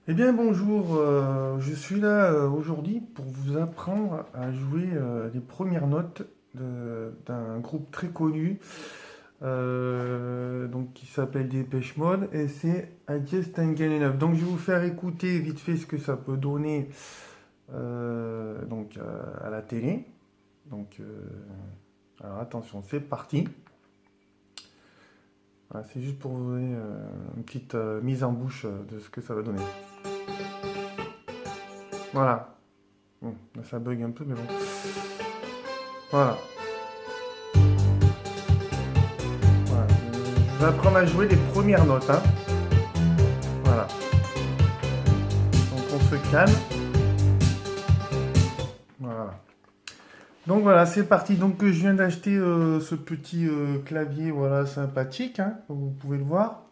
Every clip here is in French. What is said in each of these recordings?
Eh bien bonjour, je suis là aujourd'hui pour vous apprendre à jouer les premières notes d'un groupe très connu donc qui s'appelle Depeche Mode et c'est I Just Ain't Getting Enough. Donc je vais vous faire écouter vite fait ce que ça peut donner à la télé. Donc alors attention, c'est parti. Voilà, c'est juste pour vous donner une petite mise en bouche de ce que ça va donner. Voilà. Bon, là, ça bug un peu, mais bon. Voilà. Voilà. Je vais apprendre à jouer les premières notes, hein. Voilà. Donc on se calme. Voilà. Donc voilà, c'est parti. Donc je viens d'acheter ce petit clavier, voilà, sympathique, hein, comme vous pouvez le voir.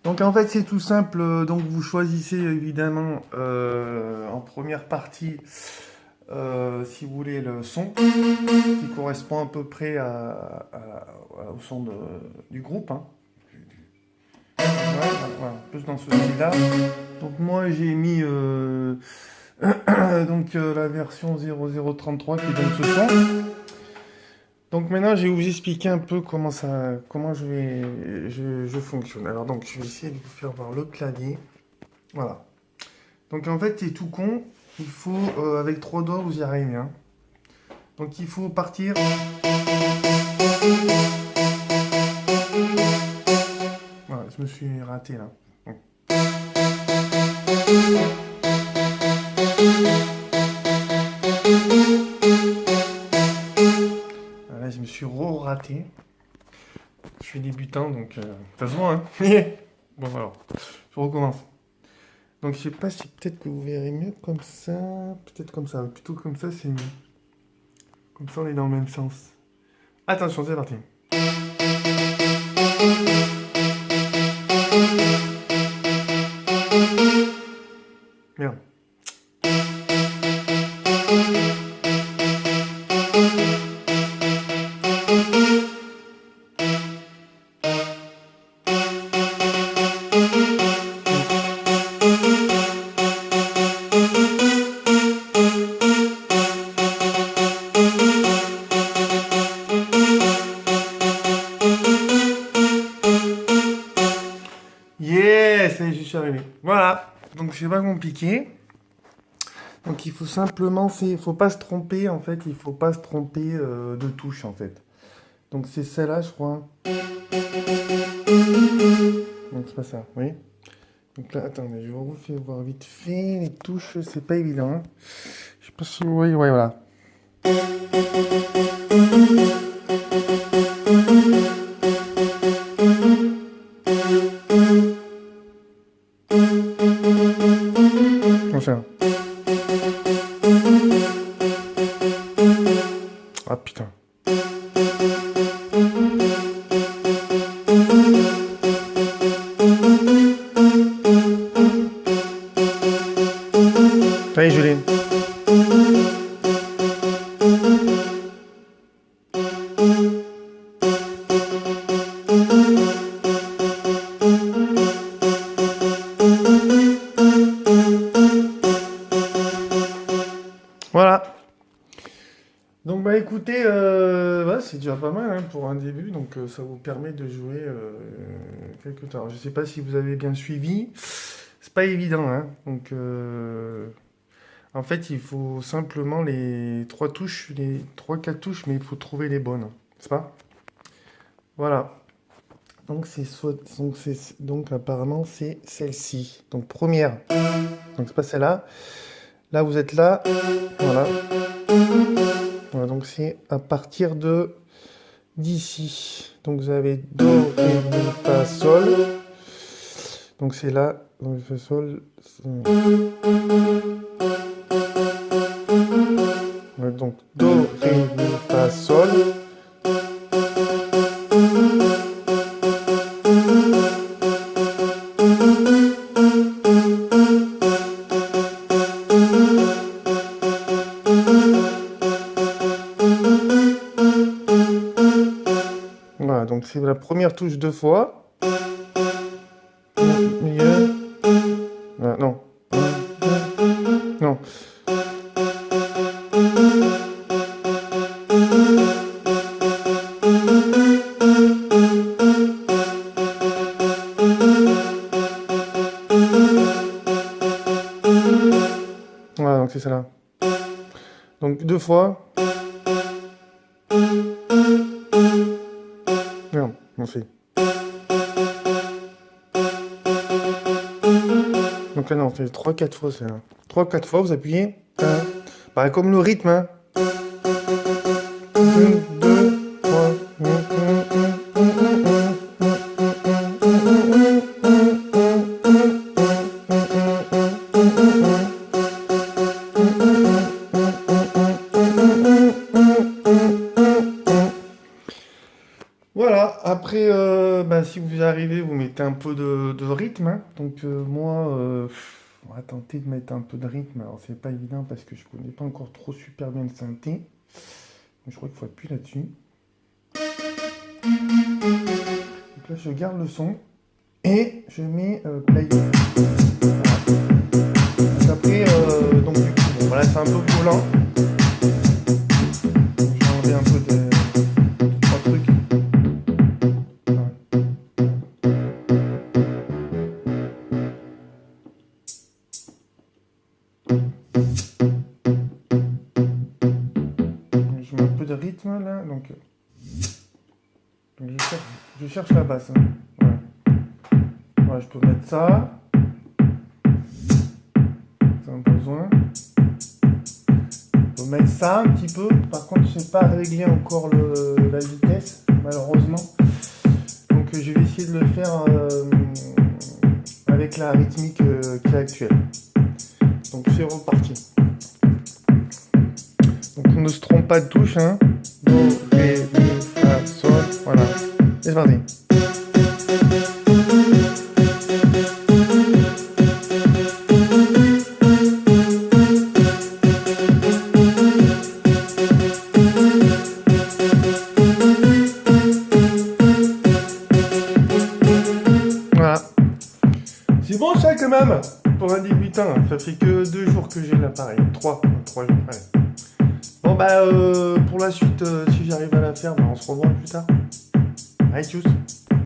Donc en fait c'est tout simple. Donc vous choisissez évidemment en première partie, si vous voulez, le son qui correspond à peu près au son du groupe, hein. Voilà, voilà, plus dans ce style-là. Donc moi j'ai mis la version 0033 qui donne ce son. Donc maintenant je vais vous expliquer un peu comment je fonctionne. Alors donc je vais essayer de vous faire voir le clavier. Voilà. Donc en fait c'est tout con. Il faut avec trois doigts vous y arrivez, hein. Donc il faut partir. Voilà, je me suis raté là. Donc. Là, je me suis raté. Je suis débutant, donc ça se voit, hein. Bon, alors, je recommence. Donc, je sais pas si peut-être que vous verrez mieux comme ça. Peut-être comme ça. Plutôt comme ça, c'est mieux. Comme ça, on est dans le même sens. Attention, c'est parti. Merde. Yes, ça y est, j'y suis arrivé. Voilà. Donc, c'est pas compliqué. Donc il faut simplement, il faut pas se tromper en fait, il faut pas se tromper de touche en fait. Donc c'est celle-là je crois. Donc c'est pas ça, oui. Donc là, attendez, je vais vous faire voir vite fait les touches, c'est pas évident, hein. Je sais pas si vous voyez, ouais voilà. Comme ça. Ah putain. Ça y est, je l'ai. Voilà. Donc bah écoutez, ouais, c'est déjà pas mal hein, pour un début, donc ça vous permet de jouer quelques temps. Alors, je sais pas si vous avez bien suivi, c'est pas évident, hein. Donc en fait il faut simplement les trois touches, les trois quatre touches, mais il faut trouver les bonnes, c'est pas? Voilà. Donc donc apparemment c'est celle-ci. Donc première. Donc c'est pas celle-là. Là vous êtes là. Voilà. Voilà, donc c'est à partir de d'ici. Donc vous avez Do, Ré, Mi, Fa, Sol. Donc c'est là. Donc Fa, Sol. Ouais, donc Do, Ré, Mi, Fa, Sol. Voilà, donc c'est la première touche deux fois. Milieu. Voilà, non. Non. Voilà, donc c'est ça là. Donc 2 fois. Merde, on fait. Donc là, non, on fait 3-4 fois, c'est là. 3-4 fois, vous appuyez. Pareil comme le rythme, hein. 1, 2, 3. Voilà, après, bah, si vous arrivez, vous mettez un peu de rythme, hein. Donc moi, on va tenter de mettre un peu de rythme. Alors c'est pas évident parce que je connais pas encore trop super bien le synthé. Donc, je crois qu'il faut appuyer là-dessus. Donc là, je garde le son et je mets play. Voilà. Donc après, donc du coup, bon, voilà, c'est un peu volant. Je vais enlever un peu de 3 trucs. Voilà. Je mets un peu de rythme là, donc je cherche la basse, hein. Voilà. Voilà, je peux mettre ça. Ça a besoin. Je peux mettre ça un petit peu. Par contre, je sais pas régler encore la vitesse, malheureusement. Donc je vais essayer de le faire avec la rythmique qui est actuelle. Donc c'est reparti. Donc on ne se trompe pas de touche, hein. Do, ré, mi, fa, sol. Voilà. Et c'est parti. Voilà. C'est bon ça quand même pour un débutant. Ça fait que 2 jours que j'ai l'appareil. 3 jours. Ouais. Bon bah pour la suite, si j'arrive à la faire, bah, on se revoit plus tard. Allez, tchuss.